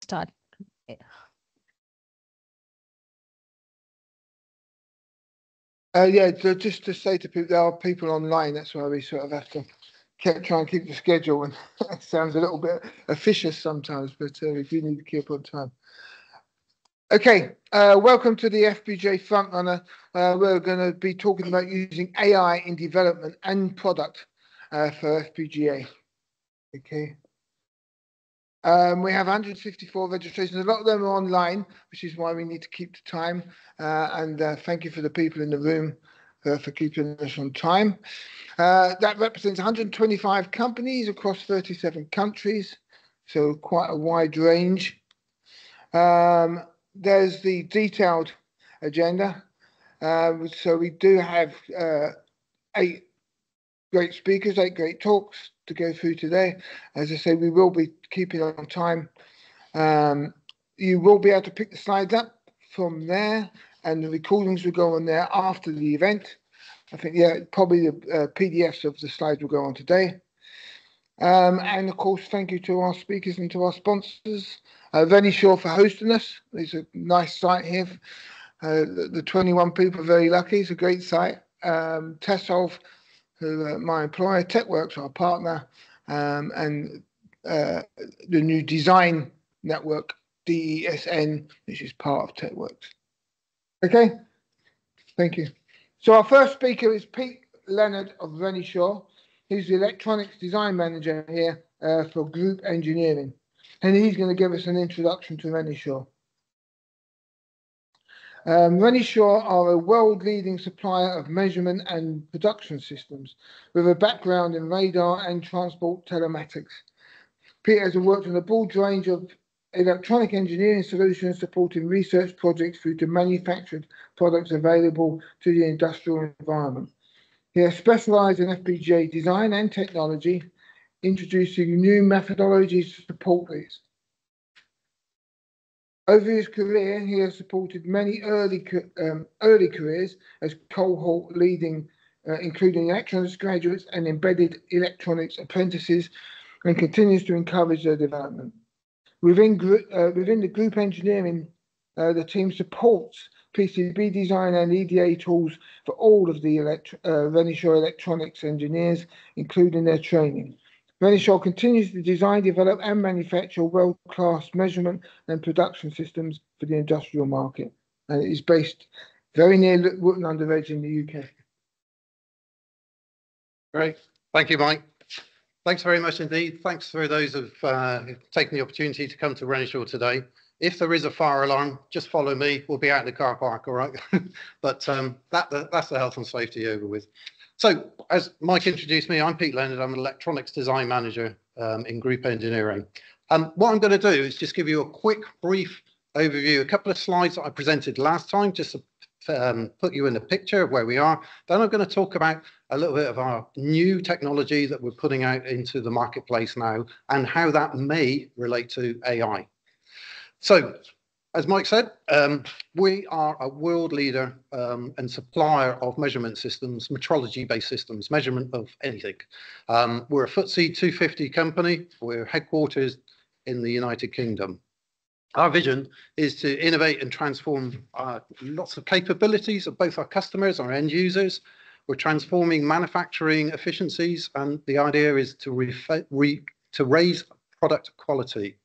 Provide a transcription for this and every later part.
start. Yeah, so just to say to people, there are people online. That's why we sort of have to try and keep the schedule. And it sounds a little bit officious sometimes, but we do need to keep on time. Okay, welcome to the FPGA Frontrunner. We're going to be talking about using AI in development and product for FPGA. Okay. We have 154 registrations. A lot of them are online, which is why we need to keep the time. And thank you for the people in the room for keeping us on time. That represents 125 companies across 37 countries, so quite a wide range. There's the detailed agenda. So we do have 8 great speakers, 8 great talks to go through today. As I say, we will be keeping on time. You will be able to pick the slides up from there, and the recordings will go on there after the event. I think, yeah, probably the PDFs of the slides will go on today. And of course, thank you to our speakers and to our sponsors. Renishaw for hosting us. It's a nice site here. The 21 people are very lucky. It's a great site. Tessolve, who my employer, TechWorks, our partner, and the new design network, DESN, which is part of TechWorks. Okay, thank you. So our first speaker is Leonard of Renishaw. He's the electronics design manager here for group engineering. And he's going to give us an introduction to Renishaw. Renishaw are a world-leading supplier of measurement and production systems with a background in radar and transport telematics. Peter has worked on a broad range of electronic engineering solutions supporting research projects through to manufactured products available to the industrial environment. He has specialised in FPGA design and technology, introducing new methodologies to support these. Over his career, he has supported many early careers as cohort leading, including electronics graduates and embedded electronics apprentices, and continues to encourage their development. Within the group engineering, the team supports PCB design and EDA tools for all of the Renishaw electronics engineers, including their training. Renishaw continues to design, develop, and manufacture world-class measurement and production systems for the industrial market, and it is based very near Wootton-under-Edge in the UK. Great, thank you, Mike. Thanks very much indeed. Thanks for those who've taken the opportunity to come to Renishaw today. If there is a fire alarm, just follow me. We'll be out in the car park, all right? But that's the health and safety over with. So, as Mike introduced me, I'm Pete Leonard. I'm an electronics design manager in group engineering. What I'm going to do is just give you a quick, brief overview, a couple of slides that I presented last time, just to put you in a picture of where we are. Then I'm going to talk about a little bit of our new technology that we're putting out into the marketplace now and how that may relate to AI. So, as Mike said, we are a world leader and supplier of measurement systems, metrology-based systems, measurement of anything. We're a FTSE 250 company. We're headquartered in the United Kingdom. Our vision is to innovate and transform lots of capabilities of both our customers, our end users. We're transforming manufacturing efficiencies, and the idea is to raise product quality.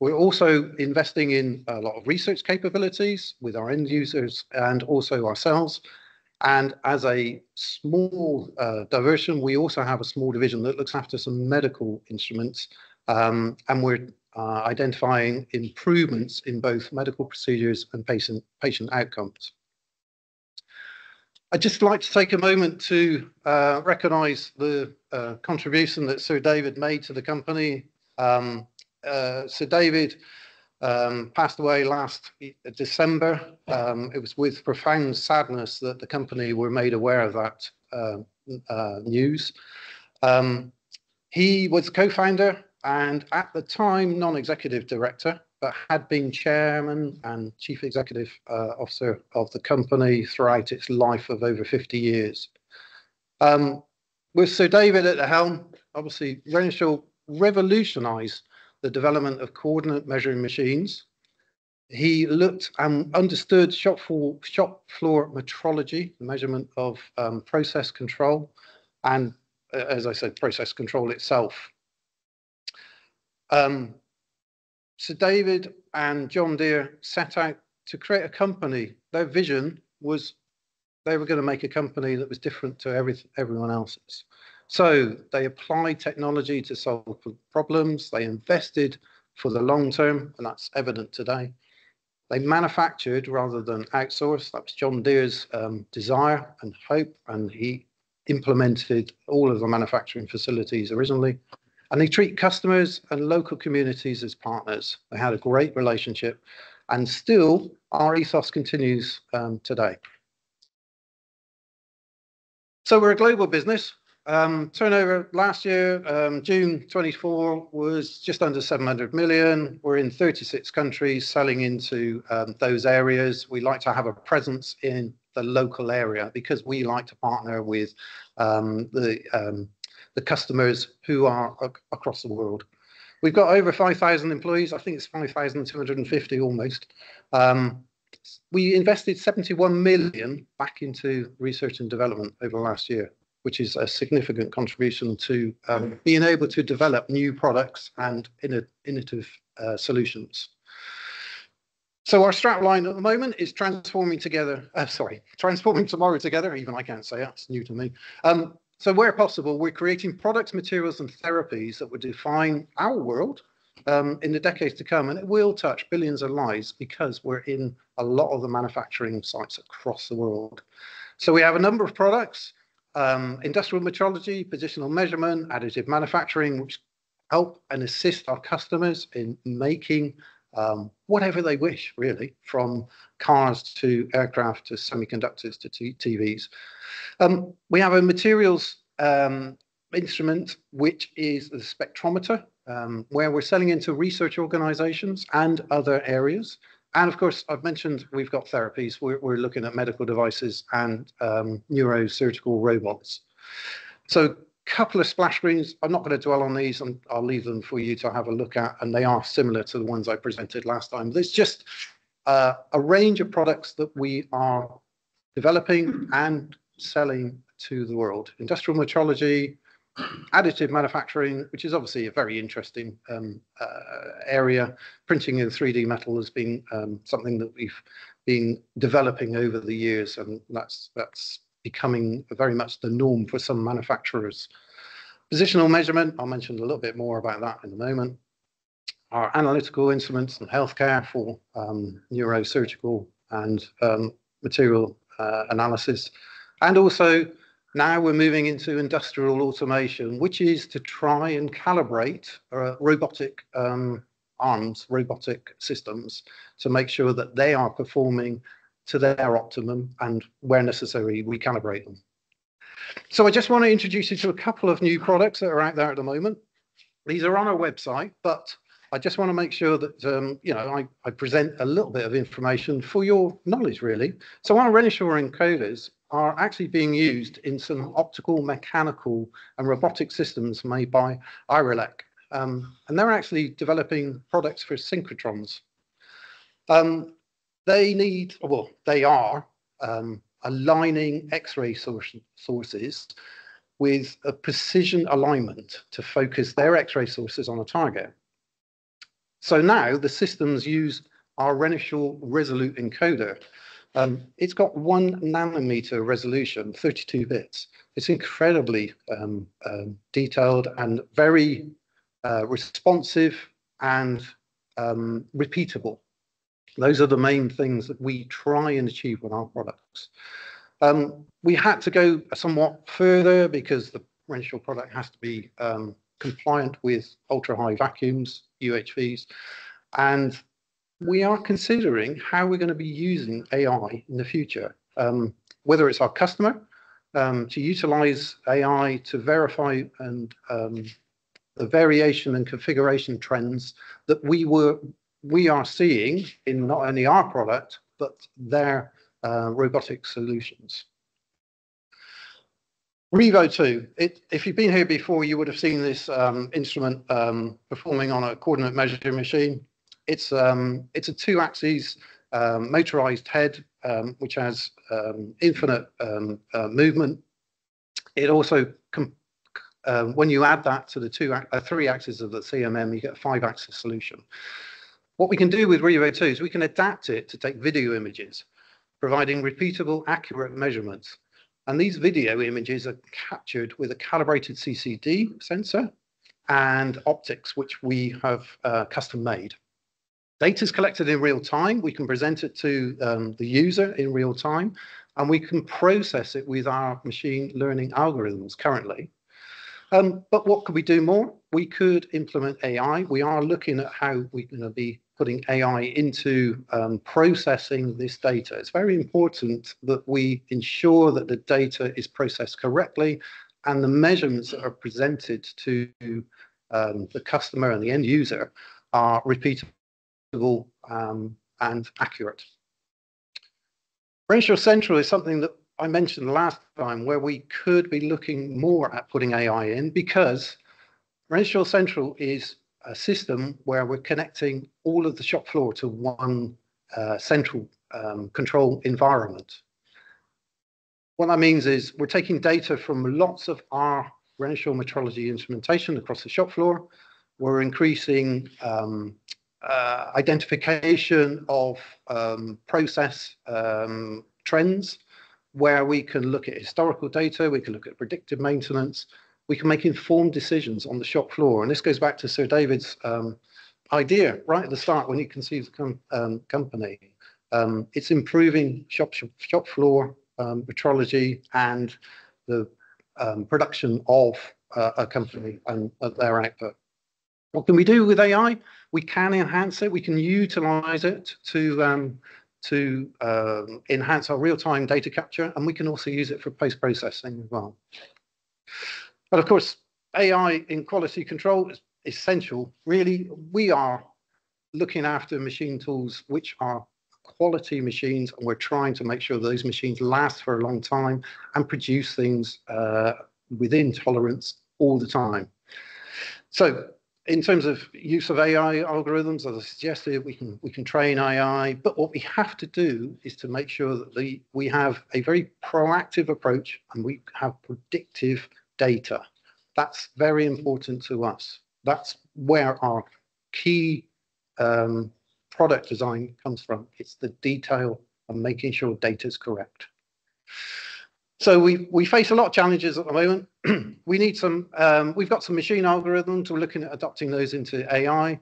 We're also investing in a lot of research capabilities with our end users and also ourselves. And as a small diversion, we also have a small division that looks after some medical instruments, and we're identifying improvements in both medical procedures and patient outcomes. I'd just like to take a moment to recognise the contribution that Sir David made to the company. Sir David passed away last December. It was with profound sadness that the company were made aware of that news. He was co-founder and at the time non-executive director, but had been chairman and chief executive officer of the company throughout its life of over 50 years. With Sir David at the helm, obviously Renishaw revolutionised the development of coordinate measuring machines. He looked and understood shop floor metrology, the measurement of process control, and as I said, process control itself. So David and John Deere set out to create a company. Their vision was they were going to make a company that was different to everyone else's. So they applied technology to solve problems. They invested for the long term, and that's evident today. They manufactured rather than outsourced. That was John Deere's desire and hope, and he implemented all of the manufacturing facilities originally. And they treat customers and local communities as partners. They had a great relationship, and still our ethos continues today. So we're a global business. Turnover last year, June 24, was just under 700 million. We're in 36 countries selling into those areas. We like to have a presence in the local area because we like to partner with the customers who are across the world. We've got over 5,000 employees. I think it's 5,250 almost. We invested 71 million back into research and development over the last year, which is a significant contribution to being able to develop new products and innovative solutions. So our strapline at the moment is transforming tomorrow together. Even I can't say it, it's new to me. So where possible, we're creating products, materials, and therapies that will define our world in the decades to come, and it will touch billions of lives because we're in a lot of the manufacturing sites across the world. So we have a number of products, industrial metrology, positional measurement, additive manufacturing, which help and assist our customers in making whatever they wish, really, from cars to aircraft to semiconductors to TVs. We have a materials instrument, which is the spectrometer, where we're selling into research organizations and other areas. And of course, I've mentioned we've got therapies. We're looking at medical devices and neurosurgical robots. So couple of splash screens. I'm not going to dwell on these, and I'll leave them for you to have a look at, and they are similar to the ones I presented last time. There's just a range of products that we are developing and selling to the world. Industrial metrology, additive manufacturing, which is obviously a very interesting area. Printing in 3D metal has been something that we've been developing over the years, and that's becoming very much the norm for some manufacturers. Positional measurement, I'll mention a little bit more about that in a moment. Our analytical instruments and healthcare for neurosurgical and material analysis. And also now we're moving into industrial automation, which is to try and calibrate robotic arms, robotic systems, to make sure that they are performing to their optimum, and where necessary, we calibrate them. So I just want to introduce you to a couple of new products that are out there at the moment. These are on our website, but I just want to make sure that I present a little bit of information for your knowledge, really. So our Renishaw encoders are actually being used in some optical, mechanical, and robotic systems made by Irelec. And they're actually developing products for synchrotrons. They are aligning X-ray sources with a precision alignment to focus their X-ray sources on a target. So now the systems use our Renishaw Resolute encoder. It's got 1 nanometer resolution, 32 bits. It's incredibly detailed and very responsive and repeatable. Those are the main things that we try and achieve with our products. We had to go somewhat further because the Renishaw product has to be compliant with ultra-high vacuums, UHVs, and we are considering how we're going to be using AI in the future, whether it's our customer to utilize AI to verify and the variation and configuration trends that we are seeing in not only our product, but their robotic solutions. Revo 2, if you've been here before, you would have seen this instrument performing on a coordinate measuring machine. It's a 2-axis motorized head, which has infinite movement. It also, when you add that to the 3 axes of the CMM, you get a 5-axis solution. What we can do with Revo 2 is we can adapt it to take video images, providing repeatable, accurate measurements. And these video images are captured with a calibrated CCD sensor and optics, which we have custom made. Data is collected in real time. We can present it to the user in real time, and we can process it with our machine learning algorithms currently. But what could we do more? We could implement AI. We are looking at how we're going to be putting AI into processing this data. It's very important that we ensure that the data is processed correctly and the measurements that are presented to the customer and the end user are repeatable and accurate. Renishaw Central is something that I mentioned last time, where we could be looking more at putting AI in, because Renishaw Central is a system where we're connecting all of the shop floor to one central control environment. What that means is we're taking data from lots of our Renishaw metrology instrumentation across the shop floor. We're increasing identification of process trends, where we can look at historical data, we can look at predictive maintenance, we can make informed decisions on the shop floor. And this goes back to Sir David's idea right at the start when he conceived the company. It's improving shop floor metrology and the production of a company and their output. What can we do with AI? We can enhance it, we can utilize it to enhance our real-time data capture, and we can also use it for post-processing as well. But of course, AI in quality control is essential. Really, we are looking after machine tools which are quality machines, and we're trying to make sure those machines last for a long time and produce things within tolerance all the time. So in terms of use of AI algorithms, as I suggested, we can train AI, but what we have to do is to make sure that we have a very proactive approach and we have predictive data. That's very important to us. That's where our key product design comes from. It's the detail and making sure data is correct. So we face a lot of challenges at the moment. We need some, we've got some machine algorithms. We're looking at adopting those into AI.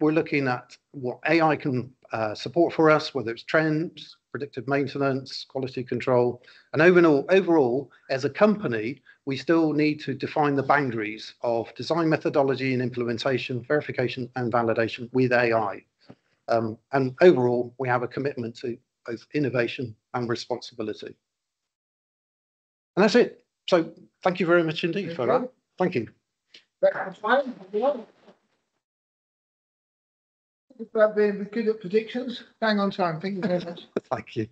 We're looking at what AI can support for us, whether it's trends, predictive maintenance, quality control. And overall, as a company, we still need to define the boundaries of design methodology and implementation, verification and validation with AI. And overall, we have a commitment to both innovation and responsibility. And that's it. So thank you very much indeed for that. Thank you. About being good at predictions. Bang on time. Thank you very much. Thank you.